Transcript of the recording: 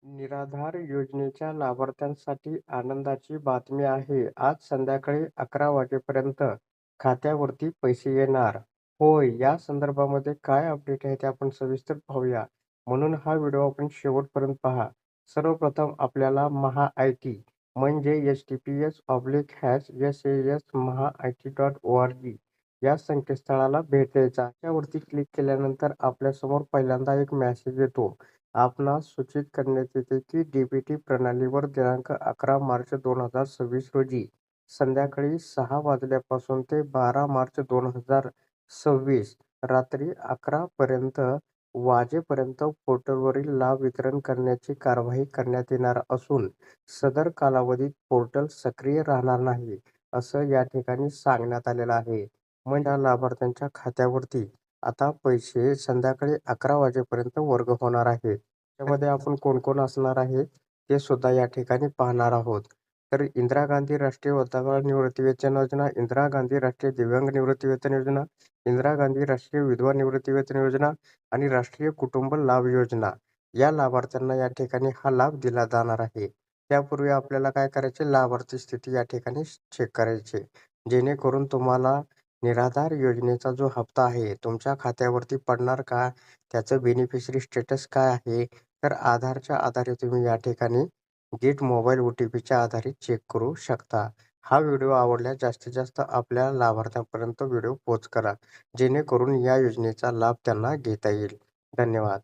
निराधार योजनेच्या लाभार्थ्यांसाठी आनंदाची बातमी आहे. आज संध्याकाळी 11 वाजेपर्यंत खात्यावरती पैसे येणार. होय, या संदर्भामध्ये काय अपडेट आहे ते आपण सविस्तर पाहूया. म्हणून हा व्हिडिओ आपण शेवटपर्यंत पहा. सर्वप्रथम आपल्याला महा-आय-टी म्हणजे https://sas maha-it.org या संकेतस्थळाला भेट द्यायचा. त्यावरती क्लिक केल्यानंतर आपल्यासमोर पहिल्यांदा एक मेसेज येतो. आपणास सूचित करण्यात येते की डीबीटी प्रणालीवर दिनांक 11 मार्च 2026 रोजी संध्याकाळी 6 वाजल्यापासून ते 12 मार्च 2026 रात्री 11 वाजेपर्यंत पोर्टलवरील लाभ वितरण करण्याची कार्यवाही करण्यात येणार असून सदर कालावधीत पोर्टल सक्रिय राहणार नाही, असं या ठिकाणी सांगण्यात आलेलं आहे. म्हणजे या लाभार्थ्यांच्या खात्यावरती आता पैसे संध्याकाळी 11 वाजेपर्यंत वर्ग होणार आहेत. त्यामध्ये आपण कोण-कोण असणार आहे, ते सुद्धा या ठिकाणी पाहणार आहोत. तर इंदिरा गांधी राष्ट्रीय वृद्धापकाळ निवृत्तीवेतन योजना, इंदिरा गांधी राष्ट्रीय दिव्यांग निवृत्तीवेतन योजना, इंदिरा गांधी राष्ट्रीय विधवा निवृत्तीवेतन योजना आणि राष्ट्रीय कुटुंब लाभ योजना या लाभार्थ्यांना या ठिकाणी हा लाभ दिला जाणार आहे. त्यापूर्वी आपल्याला काय करायचे, लाभार्थी स्थिती या ठिकाणी चेक करायची, जेणेकरून तुम्हाला निराधार योजनेचा जो हप्ता आहे तुमच्या खात्यावरती पडणार का, त्याचं बेनिफिशरी स्टेटस काय आहे, तर आधारच्या आधारे तुम्ही या ठिकाणी गेट मोबाईल OTPच्या आधारे चेक करू शकता. हा व्हिडिओ आवडल्यास जास्तीत जास्त आपल्या लाभार्थ्यांपर्यंत व्हिडिओ पोहोच करा, जेणेकरून या योजनेचा लाभ त्यांना घेता येईल. धन्यवाद.